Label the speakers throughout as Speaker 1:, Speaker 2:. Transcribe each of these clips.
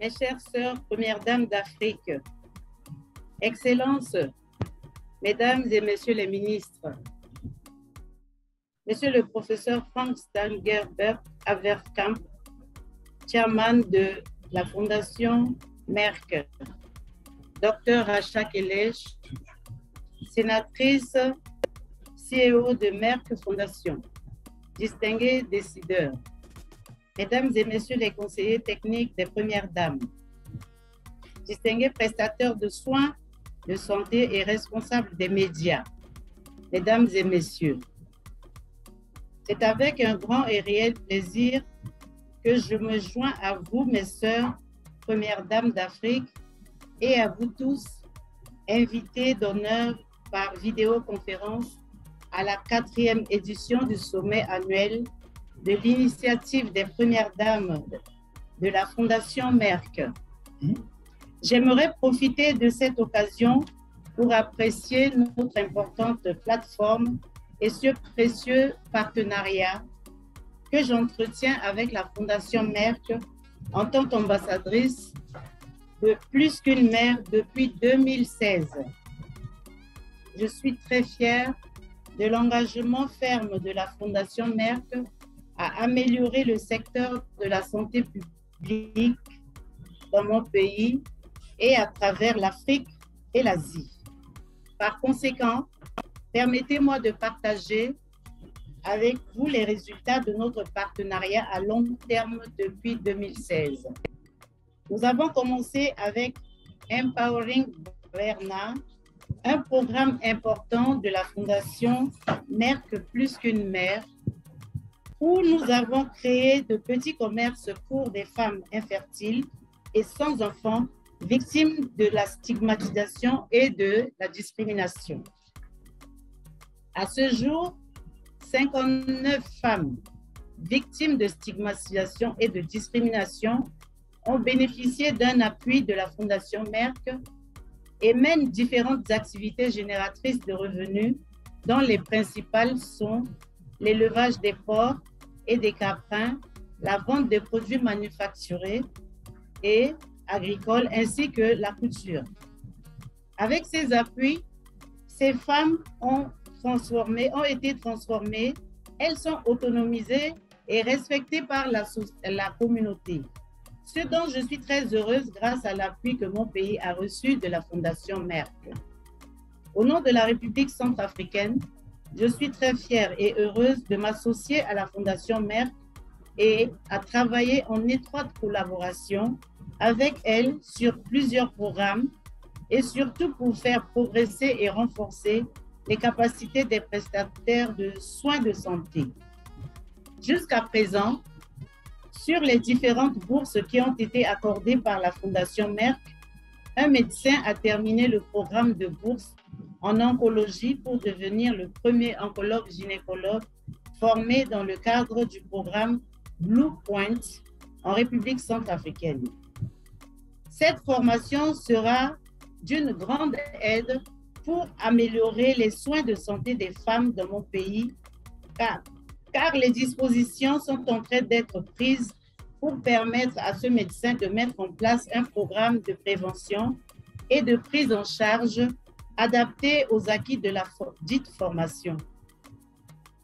Speaker 1: mes chères sœurs, premières dames d'Afrique, Excellences, Mesdames et Messieurs les ministres, Monsieur le professeur Frank Stangerbert Averkamp, chairman de la Fondation Merck, Dr Racha Kelech, sénatrice CEO de Merck Fondation, distingués décideurs, Mesdames et Messieurs les conseillers techniques des Premières Dames, distingués prestataires de soins de santé et responsables des médias, Mesdames et Messieurs, c'est avec un grand et réel plaisir que je me joins à vous, mes sœurs, Premières Dames d'Afrique, et à vous tous, invités d'honneur par vidéoconférence à la 4e édition du sommet annuel de l'initiative des Premières Dames de la Fondation Merck. J'aimerais profiter de cette occasion pour apprécier notre importante plateforme et ce précieux partenariat que j'entretiens avec la Fondation Merck en tant qu'ambassadrice de Plus qu'une mère depuis 2016. Je suis très fière de l'engagement ferme de la Fondation Merck à améliorer le secteur de la santé publique dans mon pays et à travers l'Afrique et l'Asie. Par conséquent, permettez-moi de partager avec vous les résultats de notre partenariat à long terme depuis 2016. Nous avons commencé avec Empowering Berna, un programme important de la Fondation Merck Plus qu'une mère, où nous avons créé de petits commerces pour des femmes infertiles et sans enfants, victimes de la stigmatisation et de la discrimination. À ce jour, 59 femmes victimes de stigmatisation et de discrimination ont bénéficié d'un appui de la Fondation Merck et mènent différentes activités génératrices de revenus, dont les principales sont l'élevage des porcs et des caprins, la vente de produits manufacturés et agricoles, ainsi que la couture. Avec ces appuis, ces femmes ont été transformées, elles sont autonomisées et respectées par la communauté. Ce dont je suis très heureuse grâce à l'appui que mon pays a reçu de la Fondation Merck. Au nom de la République centrafricaine, je suis très fière et heureuse de m'associer à la Fondation Merck et à travailler en étroite collaboration avec elle sur plusieurs programmes et surtout pour faire progresser et renforcer les capacités des prestataires de soins de santé. Jusqu'à présent, sur les différentes bourses qui ont été accordées par la Fondation Merck, un médecin a terminé le programme de bourse en oncologie pour devenir le premier oncologue gynécologue formé dans le cadre du programme Blue Point en République centrafricaine. Cette formation sera d'une grande aide pour améliorer les soins de santé des femmes dans mon pays, car les dispositions sont en train d'être prises pour permettre à ce médecin de mettre en place un programme de prévention et de prise en charge adapté aux acquis de la dite formation.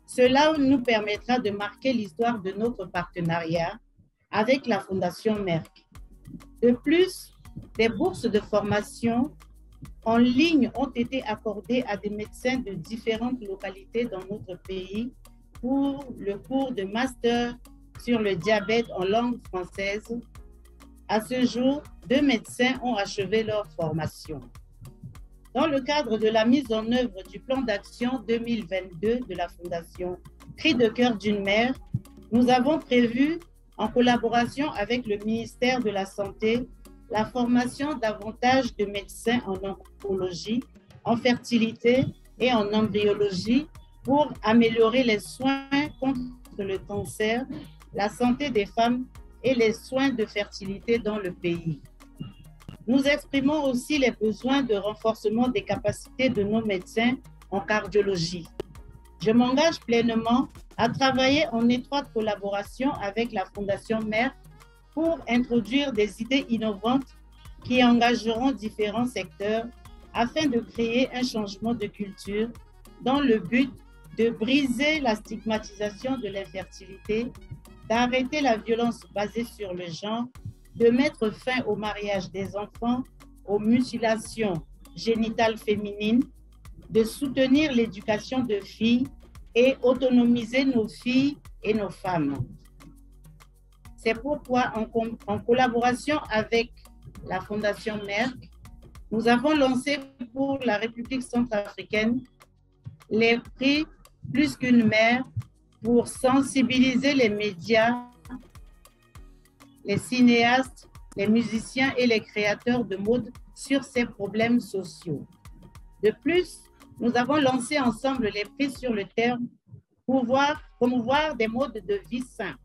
Speaker 1: Cela nous permettra de marquer l'histoire de notre partenariat avec la Fondation Merck. De plus, des bourses de formation en ligne ont été accordées à des médecins de différentes localités dans notre pays pour le cours de master sur le diabète en langue française. À ce jour, 2 médecins ont achevé leur formation. Dans le cadre de la mise en œuvre du plan d'action 2022 de la Fondation Cri de cœur d'une mère, nous avons prévu, en collaboration avec le ministère de la Santé, la formation davantage de médecins en oncologie, en fertilité et en embryologie pour améliorer les soins contre le cancer, la santé des femmes et les soins de fertilité dans le pays. Nous exprimons aussi les besoins de renforcement des capacités de nos médecins en cardiologie. Je m'engage pleinement à travailler en étroite collaboration avec la Fondation Merck pour introduire des idées innovantes qui engageront différents secteurs afin de créer un changement de culture dans le but de briser la stigmatisation de l'infertilité, d'arrêter la violence basée sur le genre, de mettre fin au mariage des enfants, aux mutilations génitales féminines, de soutenir l'éducation de filles et autonomiser nos filles et nos femmes. C'est pourquoi, en collaboration avec la Fondation Merck, nous avons lancé pour la République centrafricaine les prix Plus qu'une mère pour sensibiliser les médias, les cinéastes, les musiciens et les créateurs de mode sur ces problèmes sociaux. De plus, nous avons lancé ensemble les prix sur le thème promouvoir des modes de vie sains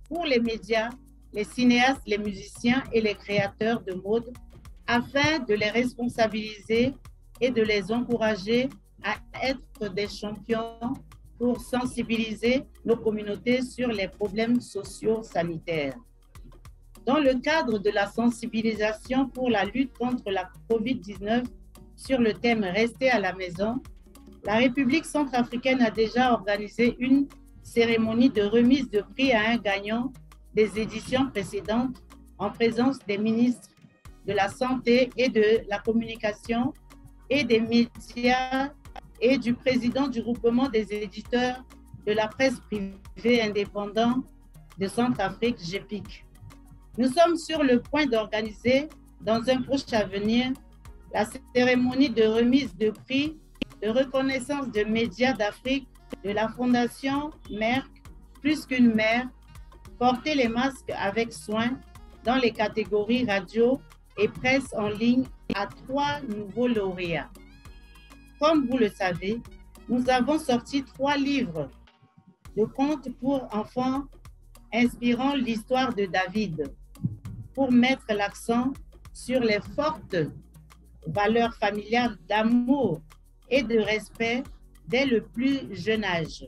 Speaker 1: pour les médias, les cinéastes, les musiciens et les créateurs de mode afin de les responsabiliser et de les encourager à être des champions pour sensibiliser nos communautés sur les problèmes sociaux sanitaires. Dans le cadre de la sensibilisation pour la lutte contre la COVID-19 sur le thème « Rester à la maison », la République centrafricaine a déjà organisé une cérémonie de remise de prix à un gagnant des éditions précédentes en présence des ministres de la Santé et de la Communication et des médias et du président du groupement des éditeurs de la presse privée indépendant de Centrafrique, GEPIC. Nous sommes sur le point d'organiser, dans un proche avenir, la cérémonie de remise de prix de reconnaissance de médias d'Afrique de la Fondation Merck, Plus qu'une mère, porter les masques avec soin dans les catégories radio et presse en ligne à 3 nouveaux lauréats. Comme vous le savez, nous avons sorti 3 livres de contes pour enfants inspirant l'histoire de David pour mettre l'accent sur les fortes valeurs familiales d'amour et de respect dès le plus jeune âge.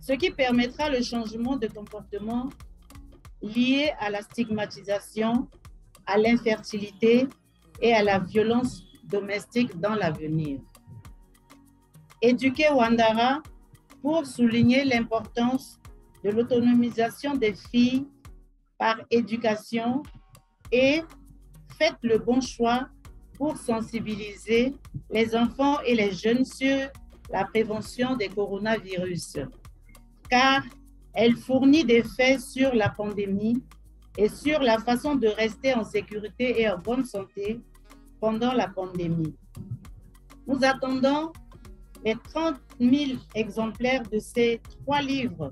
Speaker 1: Ce qui permettra le changement de comportement lié à la stigmatisation, à l'infertilité et à la violence domestique dans l'avenir. Éduquer Wandara pour souligner l'importance de l'autonomisation des filles par éducation et faites le bon choix pour sensibiliser les enfants et les jeunes sur la prévention des coronavirus, car elle fournit des faits sur la pandémie et sur la façon de rester en sécurité et en bonne santé pendant la pandémie. Nous attendons les 30 000 exemplaires de ces 3 livres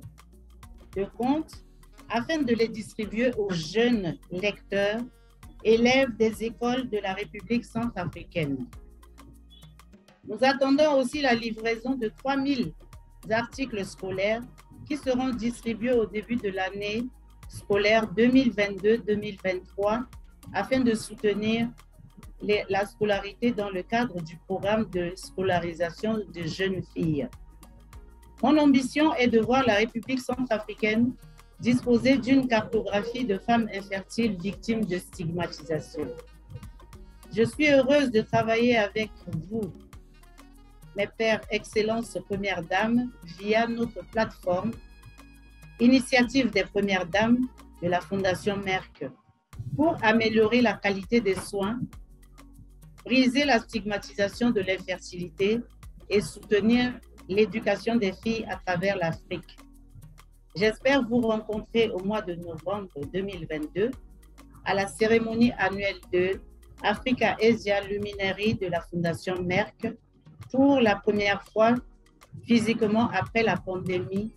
Speaker 1: de contes afin de les distribuer aux jeunes lecteurs, élèves des écoles de la République centrafricaine. Nous attendons aussi la livraison de 3 000 articles scolaires qui seront distribués au début de l'année scolaire 2022-2023 afin de soutenir la scolarité dans le cadre du programme de scolarisation de jeunes filles. Mon ambition est de voir la République centrafricaine disposer d'une cartographie de femmes infertiles victimes de stigmatisation. Je suis heureuse de travailler avec vous, mes pères, Excellences Premières Dames, via notre plateforme Initiative des Premières Dames de la Fondation Merck pour améliorer la qualité des soins, briser la stigmatisation de l'infertilité et soutenir l'éducation des filles à travers l'Afrique. J'espère vous rencontrer au mois de novembre 2022 à la cérémonie annuelle de Africa Asia Luminary de la Fondation Merck pour la première fois physiquement après la pandémie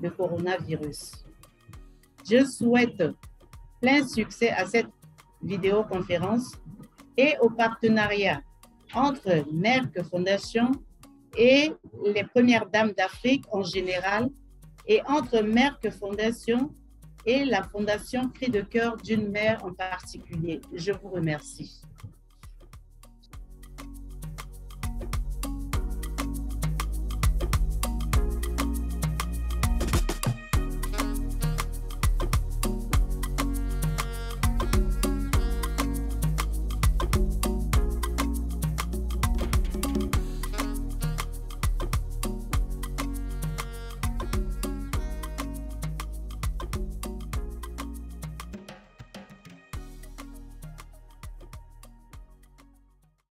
Speaker 1: de coronavirus. Je souhaite plein succès à cette vidéoconférence et au partenariat entre Merck Fondation et les Premières Dames d'Afrique en général et entre Merck Fondation et la Fondation Cri de cœur d'une mère en particulier. Je vous remercie.